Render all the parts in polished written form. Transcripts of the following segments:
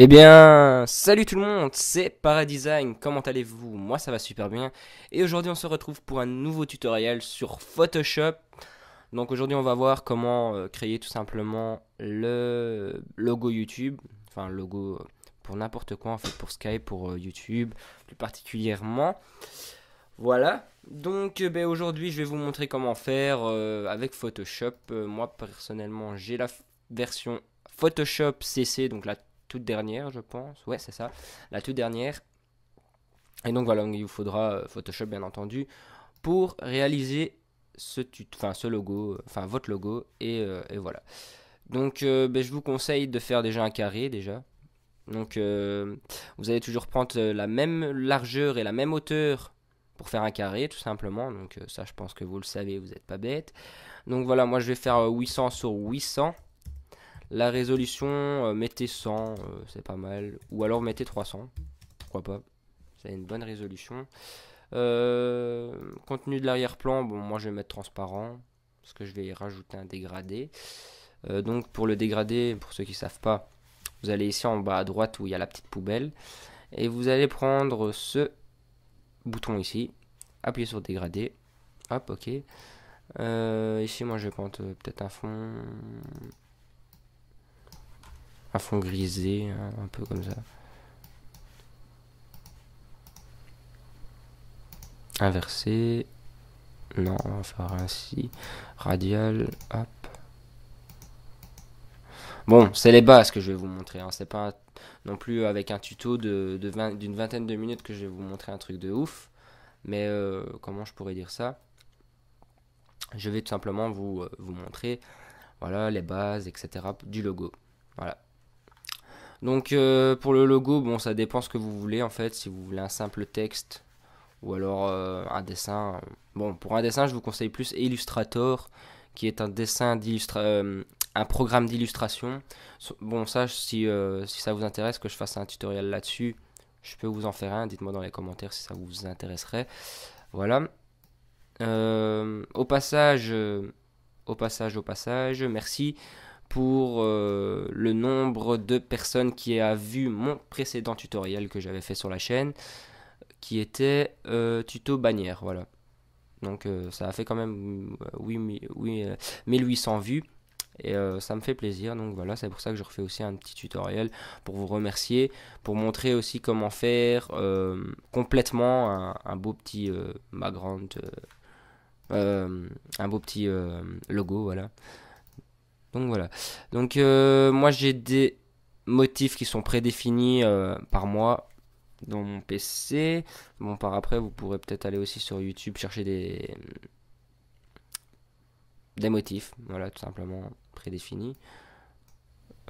Eh bien, salut tout le monde, c'est Paradesign, comment allez-vous? Moi ça va super bien. Et aujourd'hui on se retrouve pour un nouveau tutoriel sur Photoshop. Donc aujourd'hui on va voir comment créer tout simplement le logo YouTube. Enfin logo pour n'importe quoi en fait, pour Skype, pour YouTube plus particulièrement. Voilà, donc ben, aujourd'hui je vais vous montrer comment faire avec Photoshop. Moi personnellement j'ai la version Photoshop CC, donc la toute dernière je pense. Ouais c'est ça, la toute dernière. Et donc voilà, il vous faudra Photoshop bien entendu pour réaliser ce logo, enfin votre logo et voilà. Donc ben, je vous conseille de faire déjà un carré déjà. Donc vous allez toujours prendre la même largeur et la même hauteur pour faire un carré tout simplement. Donc ça je pense que vous le savez, vous n'êtes pas bête. Donc voilà, moi je vais faire 800 sur 800. La résolution, mettez 100, c'est pas mal. Ou alors mettez 300, pourquoi pas. C'est une bonne résolution. Contenu de l'arrière-plan, bon moi je vais mettre transparent. Parce que je vais y rajouter un dégradé. Donc pour le dégradé, pour ceux qui ne savent pas, vous allez ici en bas à droite où il y a la petite poubelle. Et vous allez prendre ce bouton ici. Appuyez sur dégradé. Hop, ok. Ici, moi, je vais prendre peut-être un fond grisé, hein, un peu comme ça. Inversé. Non, on va faire ainsi. Radial. Hop. Bon, c'est les bases que je vais vous montrer. Hein. C'est pas non plus avec un tuto d'une vingtaine de minutes que je vais vous montrer un truc de ouf. Mais comment je pourrais dire ça? Je vais tout simplement vous montrer voilà les bases, etc. du logo. Voilà. Donc pour le logo, bon ça dépend ce que vous voulez en fait. Si vous voulez un simple texte ou alors un dessin. Bon pour un dessin je vous conseille plus Illustrator qui est un un programme d'illustration. Bon ça si ça vous intéresse que je fasse un tutoriel là-dessus, je peux vous en faire un. Dites-moi dans les commentaires si ça vous intéresserait. Voilà. Au passage, merci pour le nombre de personnes qui a vu mon précédent tutoriel que j'avais fait sur la chaîne, qui était tuto bannière, voilà. Donc ça a fait quand même 1800 vues et ça me fait plaisir. Donc voilà, c'est pour ça que je refais aussi un petit tutoriel pour vous remercier, pour montrer aussi comment faire complètement un beau petit background. Un beau petit logo, voilà. Donc voilà. Donc moi j'ai des motifs qui sont prédéfinis par moi dans mon PC. Bon par après vous pourrez peut-être aller aussi sur YouTube chercher des motifs, voilà tout simplement prédéfinis.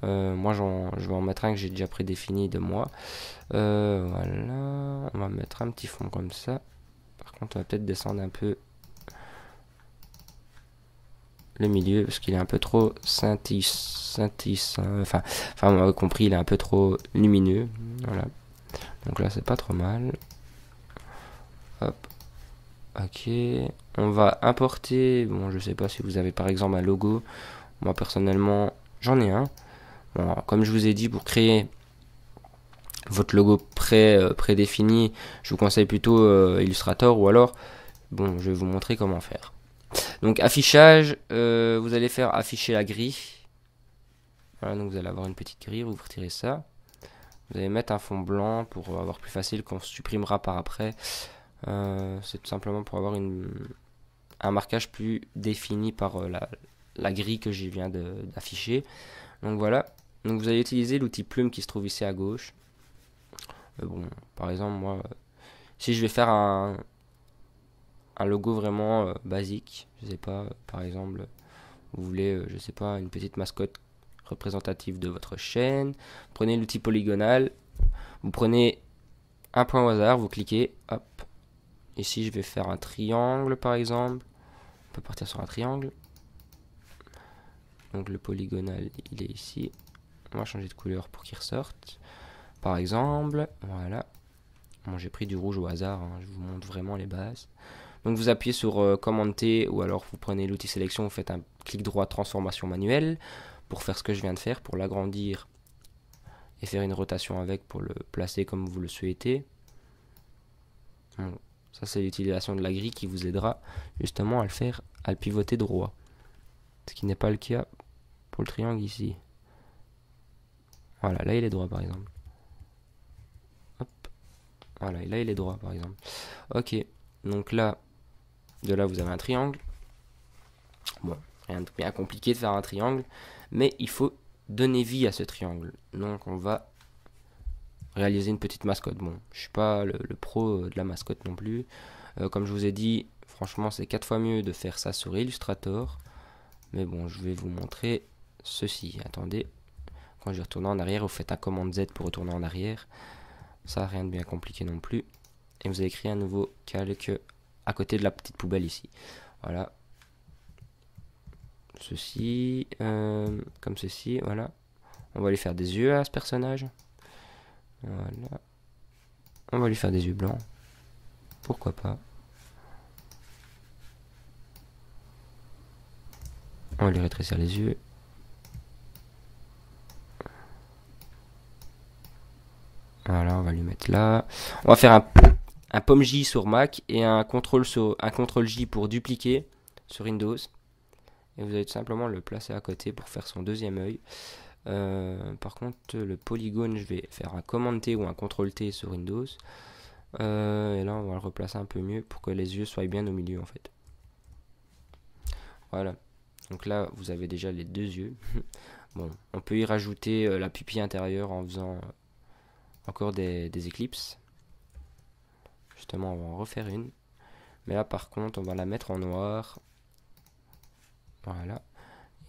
Moi je vais en mettre un que j'ai déjà prédéfini de moi. Voilà, on va mettre un petit fond comme ça. Par contre on va peut-être descendre un peu le milieu parce qu'il est un peu trop enfin on m'avait compris, il est un peu trop lumineux, voilà. Donc là c'est pas trop mal. Hop, ok. On va importer, bon je sais pas si vous avez par exemple un logo. Moi personnellement j'en ai un. Bon, comme je vous ai dit, pour créer votre logo prédéfini, je vous conseille plutôt Illustrator ou alors bon je vais vous montrer comment faire. Donc affichage, vous allez faire afficher la grille. Voilà, donc vous allez avoir une petite grille, vous retirez ça. Vous allez mettre un fond blanc pour avoir plus facile qu'on supprimera par après. C'est tout simplement pour avoir un marquage plus défini par la grille que je viens d'afficher. Donc voilà. Donc vous allez utiliser l'outil plume qui se trouve ici à gauche. Bon, par exemple, moi, si je vais faire un logo vraiment basique, je sais pas, par exemple, vous voulez, je sais pas, une petite mascotte représentative de votre chaîne, prenez l'outil polygonal, vous prenez un point au hasard, vous cliquez, hop, ici je vais faire un triangle par exemple, on peut partir sur un triangle, donc le polygonal il est ici, on va changer de couleur pour qu'il ressorte, par exemple, voilà, bon j'ai pris du rouge au hasard, hein, je vous montre vraiment les bases. Donc vous appuyez sur commande T ou alors vous prenez l'outil sélection, vous faites un clic droit transformation manuelle pour faire ce que je viens de faire, pour l'agrandir et faire une rotation avec pour le placer comme vous le souhaitez. Bon, ça c'est l'utilisation de la grille qui vous aidera justement à le faire, à le pivoter droit. Ce qui n'est pas le cas pour le triangle ici. Voilà, là il est droit par exemple. Hop. Voilà, et là il est droit par exemple. Ok, donc là, de là vous avez un triangle. Bon, rien de bien compliqué de faire un triangle, mais il faut donner vie à ce triangle. Donc on va réaliser une petite mascotte. Bon, je suis pas le pro de la mascotte non plus. Comme je vous ai dit, franchement c'est 4 fois mieux de faire ça sur Illustrator. Mais bon, je vais vous montrer ceci. Attendez, quand je retourne en arrière, vous faites un commande Z pour retourner en arrière. Ça, rien de bien compliqué non plus. Et vous avez créé un nouveau calque à côté de la petite poubelle ici. Voilà. Ceci, comme ceci, voilà. On va lui faire des yeux à ce personnage. Voilà. On va lui faire des yeux blancs. Pourquoi pas. On va lui rétrécir les yeux. Voilà, on va lui mettre là. On va faire un pomme J sur Mac et un CTRL J pour dupliquer sur Windows. Et vous allez tout simplement le placer à côté pour faire son deuxième œil. Par contre, le polygone, je vais faire un commande T ou un CTRL T sur Windows. Et là, on va le replacer un peu mieux pour que les yeux soient bien au milieu en fait. Voilà. Donc là, vous avez déjà les deux yeux. Bon, on peut y rajouter la pupille intérieure en faisant encore des ellipses. Justement, on va en refaire une. Mais là, par contre, on va la mettre en noir. Voilà.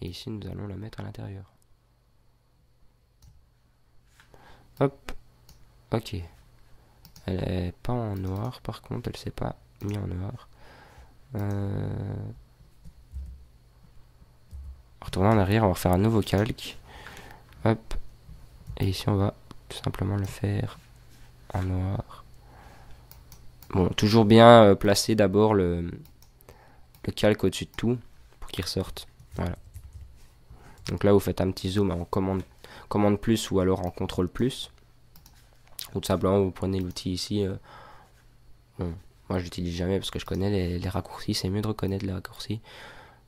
Et ici, nous allons la mettre à l'intérieur. Hop. Ok. Elle est pas en noir, par contre, elle s'est pas mise en noir. Retourner en arrière, on va refaire un nouveau calque. Hop. Et ici, on va tout simplement le faire en noir. Bon, toujours bien placer d'abord le calque au-dessus de tout pour qu'il ressorte. Voilà. Donc là, vous faites un petit zoom en commande plus ou alors en contrôle plus. Ou tout simplement, vous prenez l'outil ici. Bon, moi, je l'utilise jamais parce que je connais les raccourcis. C'est mieux de reconnaître les raccourcis.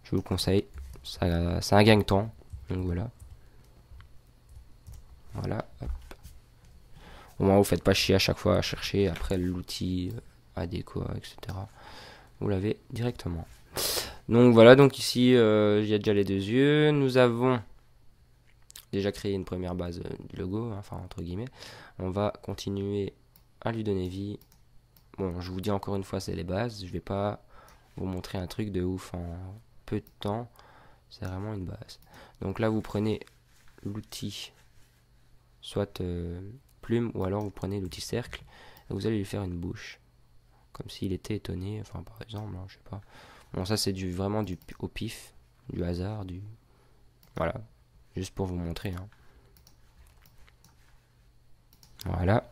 Je vous le conseille. C'est un gain de temps. Donc voilà. Voilà. Hop. Au moins, vous faites pas chier à chaque fois à chercher après l'outil adéquat, etc. Vous l'avez directement. Donc voilà, donc ici, il y a déjà les deux yeux. Nous avons déjà créé une première base du logo, enfin entre guillemets. On va continuer à lui donner vie. Bon, je vous dis encore une fois, c'est les bases. Je vais pas vous montrer un truc de ouf en peu de temps. C'est vraiment une base. Donc là, vous prenez l'outil, soit plume, ou alors vous prenez l'outil cercle, et vous allez lui faire une bouche. Comme s'il était étonné, enfin par exemple, hein, je sais pas. Bon, ça c'est vraiment au pif, du hasard, voilà, juste pour vous montrer. Hein. Voilà.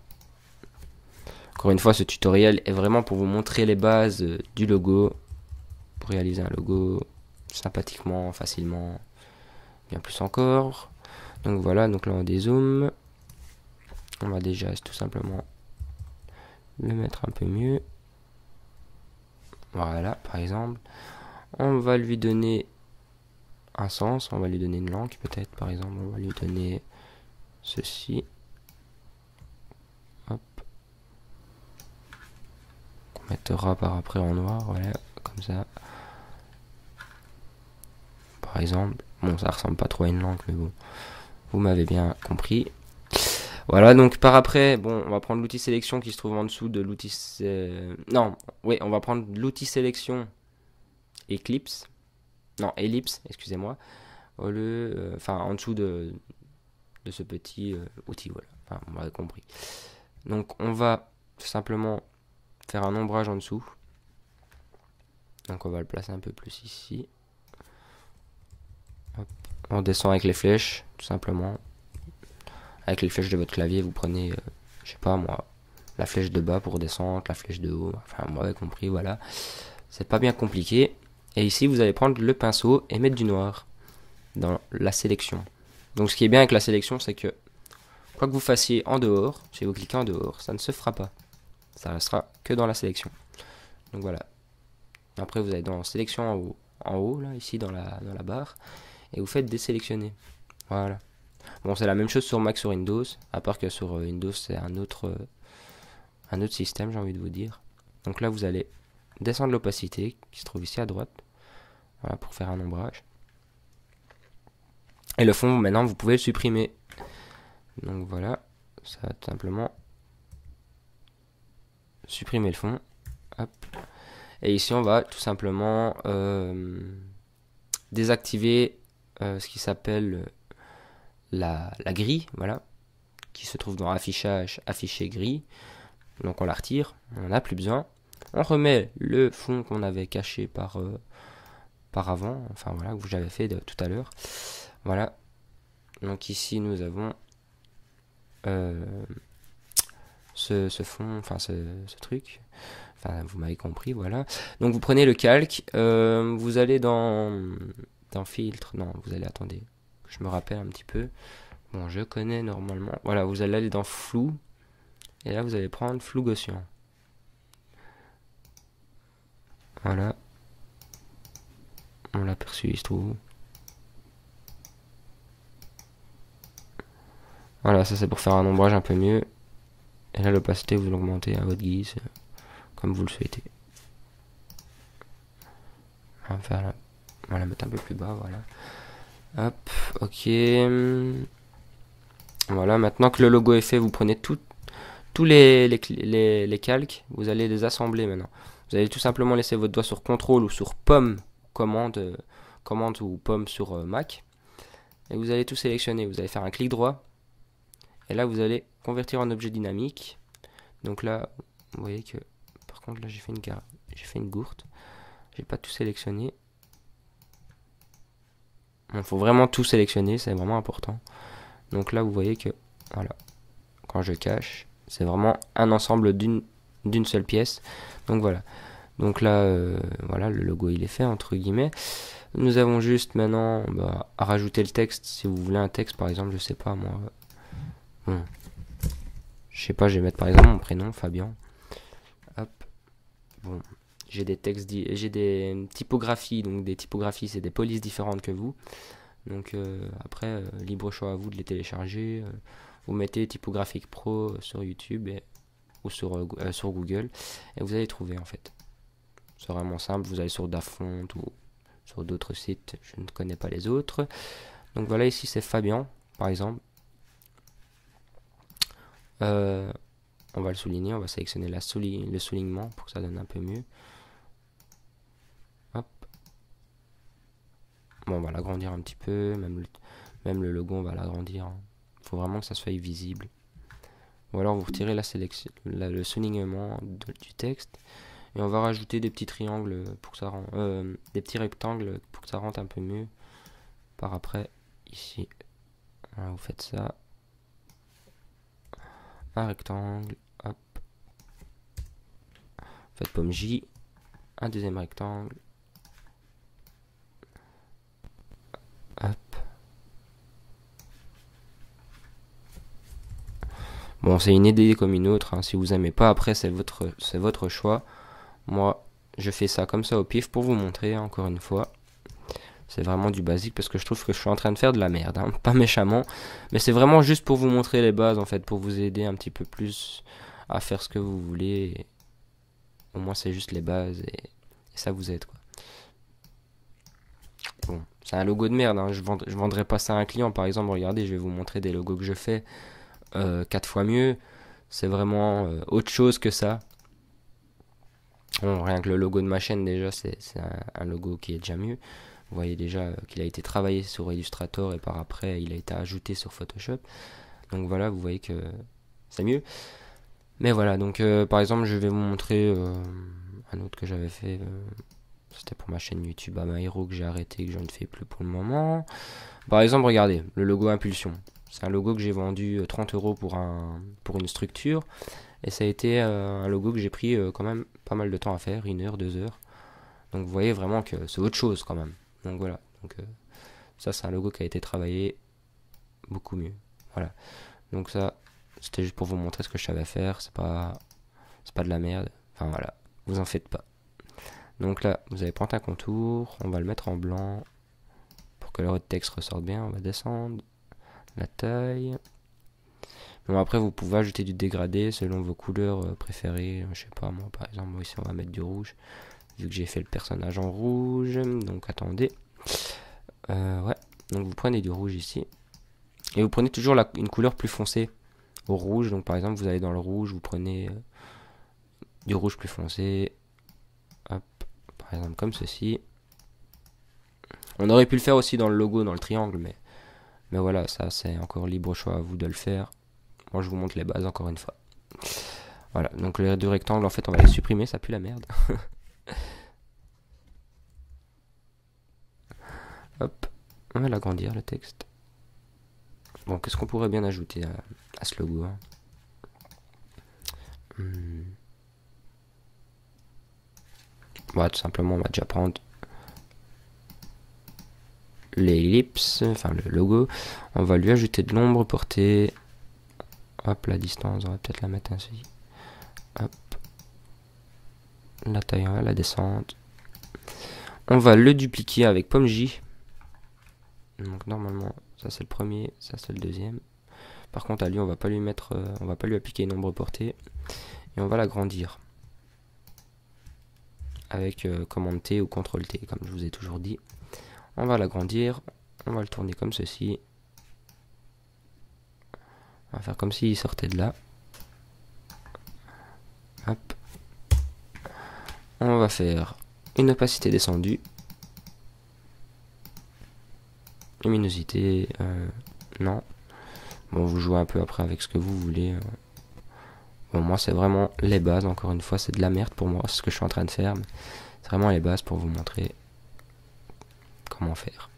Encore une fois, ce tutoriel est vraiment pour vous montrer les bases du logo, pour réaliser un logo sympathiquement, facilement, bien plus encore. Donc voilà, donc là on dézoome. On va déjà tout simplement le mettre un peu mieux. Voilà, par exemple. On va lui donner un sens, on va lui donner une langue peut-être, par exemple. On va lui donner ceci. Hop. On mettra par après en noir, voilà, comme ça. Par exemple. Bon, ça ressemble pas trop à une langue, mais bon. Vous m'avez bien compris. Voilà, donc par après, bon, on va prendre l'outil sélection qui se trouve en dessous de l'outil... non, oui, on va prendre l'outil sélection Eclipse. Non, Ellipse, excusez-moi. Enfin, en dessous de ce petit outil, voilà. Enfin, on m'avait compris. Donc, on va tout simplement faire un ombrage en dessous. Donc, on va le placer un peu plus ici. Hop. On descend avec les flèches, tout simplement. Avec les flèches de votre clavier, vous prenez, je sais pas moi, la flèche de bas pour descendre, la flèche de haut, enfin, vous m'avez compris, voilà. C'est pas bien compliqué. Et ici, vous allez prendre le pinceau et mettre du noir dans la sélection. Donc, ce qui est bien avec la sélection, c'est que Quoi que vous fassiez en dehors, si vous cliquez en dehors, ça ne se fera pas. Ça restera que dans la sélection. Donc voilà. Après, vous allez dans sélection en haut là, ici dans la barre, et vous faites désélectionner. Voilà. Bon, c'est la même chose sur Mac, sur Windows, à part que sur Windows, c'est un autre système, j'ai envie de vous dire. Donc là, vous allez descendre l'opacité, qui se trouve ici à droite. Voilà, pour faire un ombrage. Et le fond, maintenant, vous pouvez le supprimer. Donc voilà, ça va tout simplement supprimer le fond. Hop. Et ici, on va tout simplement désactiver ce qui s'appelle la grille, voilà, qui se trouve dans affichage, afficher grille. Donc on la retire, on n'en a plus besoin. On remet le fond qu'on avait caché par avant, enfin voilà, que j'avais fait tout à l'heure. Voilà. Donc ici nous avons ce fond, enfin ce truc. Enfin, vous m'avez compris, voilà. Donc vous prenez le calque, vous allez dans filtre, non, vous allez, attendez, je me rappelle un petit peu. Bon, je connais normalement. Voilà, vous allez aller dans flou, et là vous allez prendre flou gaussien. Voilà. On l'a perçu, il se trouve. Voilà, ça c'est pour faire un ombrage un peu mieux. Et là, l'opacité, vous l'augmentez à votre guise, comme vous le souhaitez. On va la mettre un peu plus bas, voilà. Hop, ok. Voilà, maintenant que le logo est fait, vous prenez tous les calques, vous allez les assembler maintenant. Vous allez tout simplement laisser votre doigt sur CTRL ou sur pomme, commande ou pomme sur Mac. Et vous allez tout sélectionner. Vous allez faire un clic droit. Et là, vous allez convertir en objet dynamique. Donc là, vous voyez que, par contre, là, j'ai fait une gourde. J'ai pas tout sélectionné. Il faut vraiment tout sélectionner, c'est vraiment important. Donc là, vous voyez que, voilà, quand je cache, c'est vraiment un ensemble d'une seule pièce. Donc voilà. Donc là, voilà, le logo il est fait entre guillemets. Nous avons juste maintenant à rajouter le texte. Si vous voulez un texte, par exemple, je sais pas moi. Bon. Je sais pas, je vais mettre par exemple mon prénom, Fabien. Hop. Bon. J'ai des textes, j'ai des typographies. Donc des typographies, c'est des polices différentes que vous. Donc après, libre choix à vous de les télécharger. Vous mettez Typographique Pro sur YouTube ou sur Google et vous allez trouver en fait. C'est vraiment simple, vous allez sur Dafont ou sur d'autres sites, je ne connais pas les autres. Donc voilà, ici c'est Fabien par exemple. On va le souligner, on va sélectionner le soulignement pour que ça donne un peu mieux. Hop. Bon, on va l'agrandir un petit peu, même le logo on va l'agrandir. Il faut vraiment que ça soit visible. Ou alors vous retirez la sélection, le soulignement du texte et on va rajouter des petits triangles pour que ça rentre, des petits rectangles pour que ça rentre un peu mieux. Par après, ici, voilà, vous faites ça, un rectangle, hop, vous faites pomme J, un deuxième rectangle, hop. Bon, c'est une idée comme une autre, hein. Si vous aimez pas, après c'est votre choix. Moi, je fais ça comme ça au pif pour vous montrer, hein, encore une fois. C'est vraiment du basique parce que je trouve que je suis en train de faire de la merde, hein. Pas méchamment, mais c'est vraiment juste pour vous montrer les bases en fait, pour vous aider un petit peu plus à faire ce que vous voulez. Au moins c'est juste les bases et ça vous aide quoi. Bon, c'est un logo de merde, hein. Je vendrai pas ça à un client par exemple. Regardez, je vais vous montrer des logos que je fais 4 fois mieux. C'est vraiment autre chose que ça. Bon, rien que le logo de ma chaîne déjà c'est un logo qui est déjà mieux. Vous voyez déjà qu'il a été travaillé sur Illustrator et par après il a été ajouté sur Photoshop. Donc voilà, vous voyez que c'est mieux. Mais voilà, donc par exemple je vais vous montrer un autre que j'avais fait. C'était pour ma chaîne YouTube Amaero que j'ai arrêté, que je ne fais plus pour le moment. Par exemple, regardez, le logo Impulsion. C'est un logo que j'ai vendu 30 € pour une structure. Et ça a été un logo que j'ai pris quand même pas mal de temps à faire, 1 heure, 2 heures. Donc vous voyez vraiment que c'est autre chose quand même. Donc voilà, donc ça c'est un logo qui a été travaillé beaucoup mieux. Voilà. Donc ça, c'était juste pour vous montrer ce que je savais faire. C'est pas de la merde. Enfin voilà, vous en faites pas. Donc là, vous allez prendre un contour, on va le mettre en blanc pour que le texte ressorte bien. On va descendre la taille. Bon, après, vous pouvez ajouter du dégradé selon vos couleurs préférées. Je sais pas, moi, par exemple, ici, on va mettre du rouge. Vu que j'ai fait le personnage en rouge. Donc, attendez. Ouais. Donc, vous prenez du rouge ici. Et vous prenez toujours une couleur plus foncée au rouge. Donc, par exemple, vous allez dans le rouge, vous prenez du rouge plus foncé. Hop. Par exemple, comme ceci. On aurait pu le faire aussi dans le logo, dans le triangle. Mais voilà, ça, c'est encore libre choix à vous de le faire. Moi, je vous montre les bases encore une fois. Voilà, donc les deux rectangles, en fait, on va les supprimer, ça pue la merde. Hop, on va l'agrandir, le texte. Bon, qu'est-ce qu'on pourrait bien ajouter à ce logo, hein? Bon, tout simplement, on va déjà prendre l'ellipse, enfin le logo. On va lui ajouter de l'ombre portée. Hop, la distance, on va peut-être la mettre ainsi. Hop. La taille, on va la descendre. On va le dupliquer avec Pomme J. Donc normalement, ça c'est le premier, ça c'est le deuxième. Par contre à lui, on va pas lui mettre, on va pas lui appliquer une ombre portée. Et on va l'agrandir. Avec commande T ou CTRL T, comme je vous ai toujours dit. On va l'agrandir, on va le tourner comme ceci. On va faire comme s'il sortait de là. Hop. On va faire une opacité descendue. Luminosité, non. Bon, vous jouez un peu après avec ce que vous voulez. Bon, moi, c'est vraiment les bases. Encore une fois, c'est de la merde pour moi, ce que je suis en train de faire. C'est vraiment les bases pour vous montrer comment faire.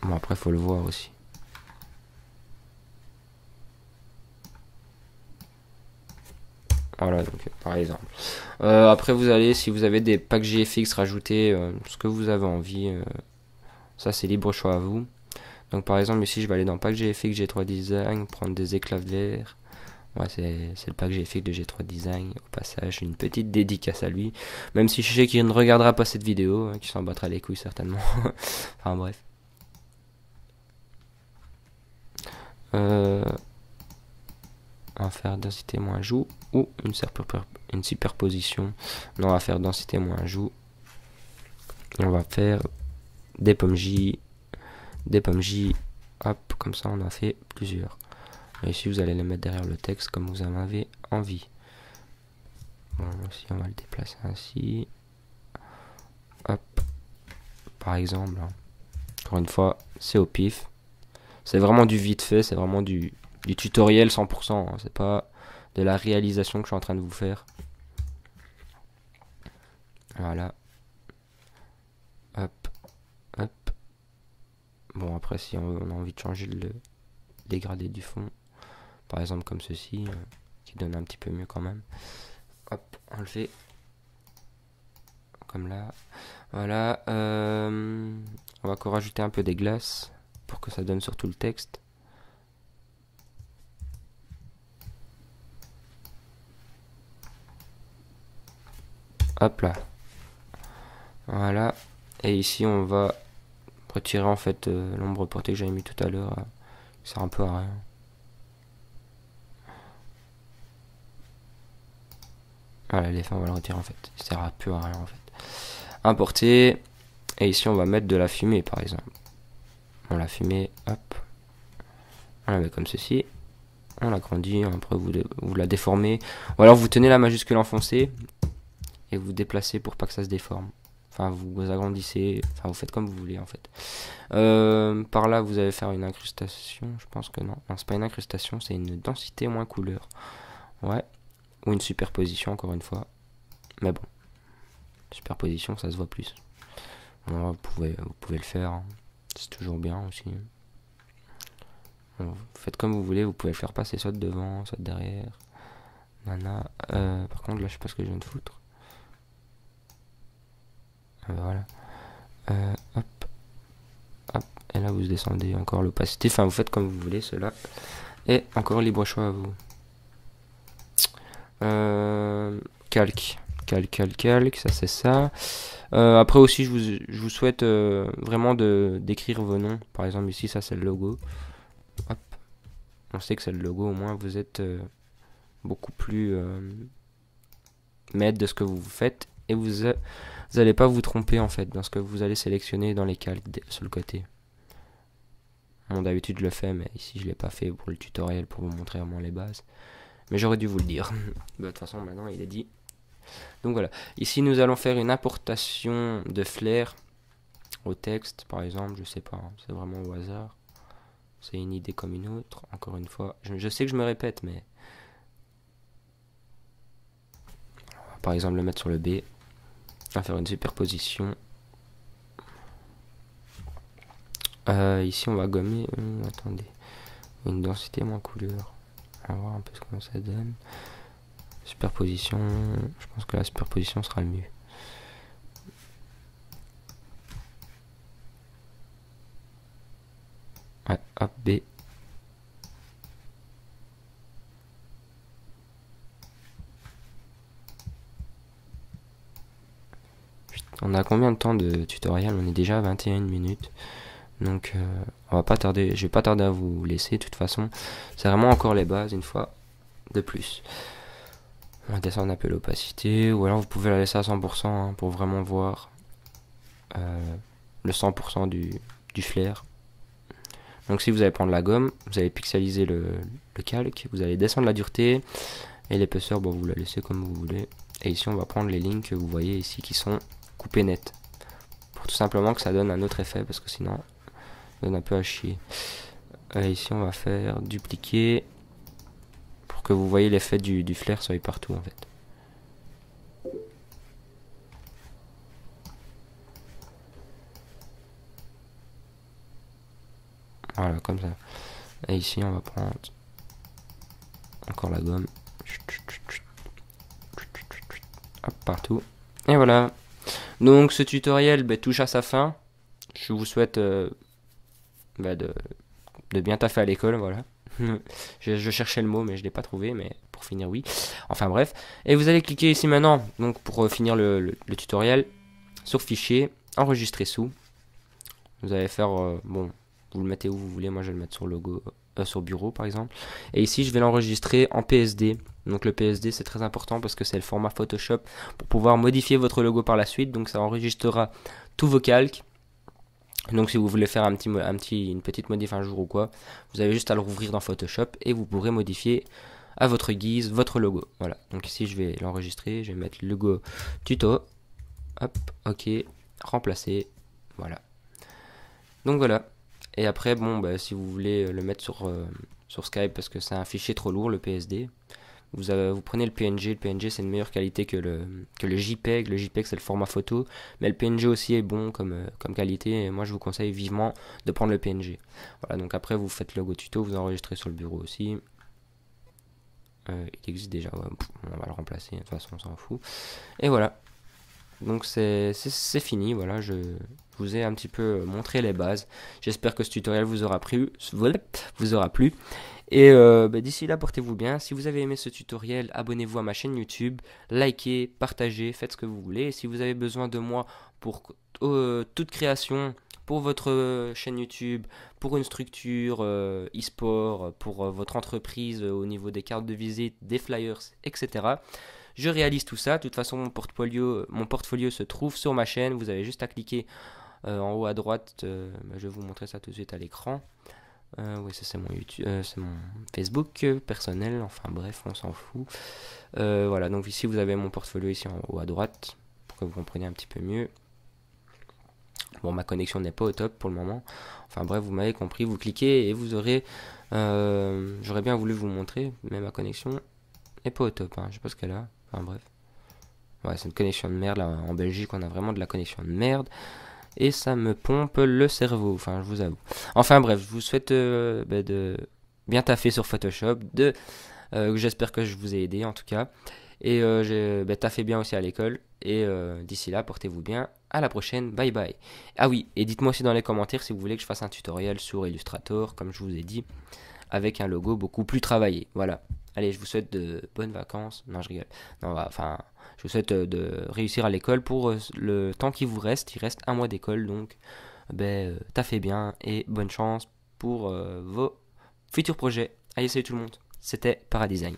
Bon, après, il faut le voir aussi. Voilà, donc, par exemple. Après, vous allez, si vous avez des packs GFX rajoutés, ce que vous avez envie, ça, c'est libre choix à vous. Donc, par exemple, ici, je vais aller dans pack GFX G3 Design, prendre des éclats verts. Ouais, c'est le pack GFX de G3 Design. Au passage, une petite dédicace à lui. Même si je sais qu'il ne regardera pas cette vidéo, hein, qu'il s'en battra les couilles certainement. Enfin bref. On va faire densité moins joue ou une superposition. Non, on va faire densité moins joue. Et on va faire des pommes J. Hop, comme ça on a fait plusieurs. Et ici vous allez les mettre derrière le texte comme vous en avez envie. Bon, aussi on va le déplacer ainsi. Hop. Par exemple, hein. Encore une fois, c'est au pif. C'est vraiment du vite fait, c'est vraiment du tutoriel 100%. Hein. C'est pas de la réalisation que je suis en train de vous faire. Voilà. Hop. Hop. Bon, après, si on a envie de changer le dégradé du fond, par exemple comme ceci, qui donne un petit peu mieux quand même. Hop, on le fait. Comme là. Voilà. On va encore rajouter un peu des glaces pour que ça donne sur tout le texte. Hop là. Voilà. Et ici on va retirer en fait l'ombre portée que j'avais mis tout à l'heure. Ça sert un peu à rien. Voilà, les fins on va le retirer en fait. Ça sert à plus à rien en fait. Importer. Et ici on va mettre de la fumée par exemple. On la fumée, hop. On la met comme ceci. On l'agrandit, après vous la déformez. Ou alors vous tenez la majuscule enfoncée et vous déplacez pour pas que ça se déforme. Enfin, vous agrandissez, enfin vous faites comme vous voulez en fait. Par là, vous allez faire une incrustation, je pense que non. Non, c'est pas une incrustation, c'est une densité moins couleur. Ouais. Ou une superposition, encore une fois. Mais bon. Superposition, ça se voit plus. Bon, vous pouvez le faire. Hein. C'est toujours bien aussi. Bon, vous faites comme vous voulez, vous pouvez le faire passer soit de devant, soit de derrière. Nana. Par contre, là, je sais pas ce que je viens de foutre. Voilà. Hop. Hop. Et là vous descendez encore l'opacité, enfin vous faites comme vous voulez cela. Et encore libre choix à vous. Calque, ça c'est ça. Après aussi je vous souhaite vraiment d'écrire vos noms. Par exemple ici ça c'est le logo. Hop. On sait que c'est le logo, au moins vous êtes beaucoup plus maître de ce que vous faites. Et vous allez pas vous tromper en fait dans ce que vous allez sélectionner dans les calques sur le côté. Bon, d'habitude je le fais, mais ici je l'ai pas fait pour le tutoriel pour vous montrer vraiment les bases. Mais j'aurais dû vous le dire. De toute façon maintenant il est dit. Donc voilà, ici nous allons faire une importation de flair au texte par exemple, je sais pas, hein, c'est vraiment au hasard. C'est une idée comme une autre, encore une fois. Je sais que je me répète, mais... On va par exemple le mettre sur le B. On va faire une superposition. Ici on va gommer... attendez. Une densité moins couleur. On va voir un peu ce que ça donne. Superposition... Je pense que la superposition sera le mieux. Ouais, hop, B. On a combien de temps de tutoriel? On est déjà à 21 minutes. Donc on va pas tarder, je vais pas tarder à vous laisser de toute façon. C'est vraiment encore les bases une fois de plus. On va descendre un peu l'opacité, ou alors vous pouvez la laisser à 100% hein, pour vraiment voir le 100% du flair. Donc si vous allez prendre la gomme, vous allez pixeliser le calque, vous allez descendre la dureté, et l'épaisseur, bon, vous la laissez comme vous voulez. Et ici on va prendre les lignes que vous voyez ici qui sont coupées nettes. Pour tout simplement que ça donne un autre effet, parce que sinon ça donne un peu à chier. Ici on va faire dupliquer, pour que vous voyez l'effet du flair soit partout en fait. Voilà, comme ça. Et ici on va prendre encore la gomme. Hop, partout. Et voilà. Donc ce tutoriel touche à sa fin. Je vous souhaite de bien taffer à l'école, voilà. je cherchais le mot mais je l'ai pas trouvé, mais pour finir oui. Enfin bref. Et vous allez cliquer ici maintenant, donc pour finir le tutoriel, sur fichier, enregistrer sous. Vous allez faire, bon, vous le mettez où vous voulez, moi je vais le mettre sur logo, sur bureau par exemple. Et ici je vais l'enregistrer en PSD. Donc le PSD c'est très important parce que c'est le format Photoshop pour pouvoir modifier votre logo par la suite. Donc ça enregistrera tous vos calques. Donc si vous voulez faire une petite modif un jour ou quoi, vous avez juste à le rouvrir dans Photoshop et vous pourrez modifier à votre guise votre logo. Voilà, donc ici je vais l'enregistrer, je vais mettre logo tuto, hop, ok, remplacer, voilà. Donc voilà, et après bon si vous voulez le mettre sur Skype parce que c'est un fichier trop lourd le PSD, vous prenez le PNG c'est une meilleure qualité que le JPEG. Le JPEG c'est le format photo, mais le PNG aussi est bon comme qualité, et moi je vous conseille vivement de prendre le PNG. Voilà, donc après vous faites le logo tuto, vous enregistrez sur le bureau aussi. Il existe déjà, ouais, on va le remplacer, de toute façon on s'en fout. Et voilà, donc c'est fini, voilà, je vous ai un petit peu montré les bases. J'espère que ce tutoriel vous aura plu. Et d'ici là, portez-vous bien. Si vous avez aimé ce tutoriel, abonnez-vous à ma chaîne YouTube, likez, partagez, faites ce que vous voulez. Et si vous avez besoin de moi pour toute création, pour votre chaîne YouTube, pour une structure e-sport, pour votre entreprise au niveau des cartes de visite, des flyers, etc., je réalise tout ça. De toute façon, mon portfolio se trouve sur ma chaîne. Vous avez juste à cliquer en haut à droite. Je vais vous montrer ça tout de suite à l'écran. Oui, ça c'est mon YouTube, c'est mon Facebook personnel. Enfin bref, on s'en fout. Voilà, donc ici vous avez mon portfolio ici en haut à droite pour que vous compreniez un petit peu mieux. Bon, ma connexion n'est pas au top pour le moment. Enfin bref, vous m'avez compris. Vous cliquez et vous aurez. J'aurais bien voulu vous montrer, mais ma connexion n'est pas au top. Hein. Je sais pas ce qu'elle a. Enfin bref. Ouais, c'est une connexion de merde. Là, en Belgique, on a vraiment de la connexion de merde. Et ça me pompe le cerveau. Enfin, je vous avoue. Enfin bref, je vous souhaite de bien taffer sur Photoshop. J'espère que je vous ai aidé en tout cas. Et t'as fait bien aussi à l'école. Et d'ici là, portez-vous bien. À la prochaine. Bye bye. Ah oui, et dites-moi aussi dans les commentaires si vous voulez que je fasse un tutoriel sur Illustrator, comme je vous ai dit, avec un logo beaucoup plus travaillé. Voilà. Allez, je vous souhaite de bonnes vacances. Non, je rigole. Non, enfin, je vous souhaite de réussir à l'école pour le temps qui vous reste. Il reste un mois d'école, donc t'as fait bien et bonne chance pour vos futurs projets. Allez, salut tout le monde. C'était Paradesign.